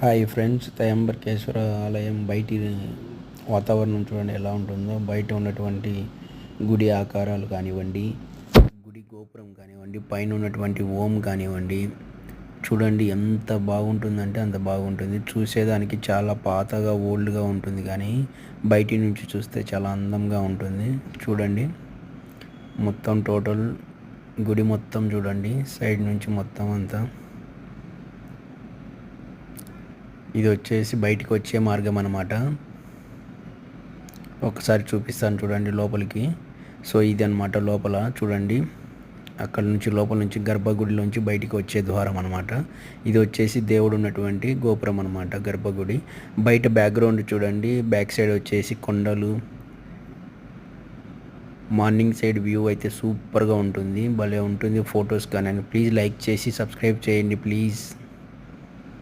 Hi friends, Trimbakeshwar ఆలయం బయటి వాతావరణం చూడండి ఎలా ఉంటుందో. బయట ఉన్నటువంటి గుడి ఆకారాలు కానివ్వండి, గుడి గోపురం కానివ్వండి, పైన ఉన్నటువంటి ఓం కానివ్వండి, చూడండి ఎంత బాగుంటుందంటే అంత బాగుంటుంది. చూసేదానికి చాలా పాతగా ఓల్డ్గా ఉంటుంది, కానీ బయటి నుంచి చూస్తే చాలా అందంగా ఉంటుంది. చూడండి మొత్తం టోటల్ గుడి మొత్తం చూడండి, సైడ్ నుంచి మొత్తం అంతా. ఇది వచ్చేసి బయటికి వచ్చే మార్గం అన్నమాట. ఒకసారి చూపిస్తాను చూడండి లోపలికి. సో ఇది అన్నమాట లోపల చూడండి. అక్కడ నుంచి లోపల నుంచి గర్భగుడిలోంచి బయటికి వచ్చే ద్వారం అనమాట. ఇది వచ్చేసి దేవుడు ఉన్నటువంటి గోపురం అనమాట, గర్భగుడి. బయట బ్యాక్గ్రౌండ్ చూడండి, బ్యాక్ సైడ్ వచ్చేసి కొండలు. మార్నింగ్ సైడ్ వ్యూ అయితే సూపర్గా ఉంటుంది, భలే ఉంటుంది. ఫొటోస్ కానీ ప్లీజ్ లైక్ చేసి సబ్స్క్రైబ్ చేయండి ప్లీజ్.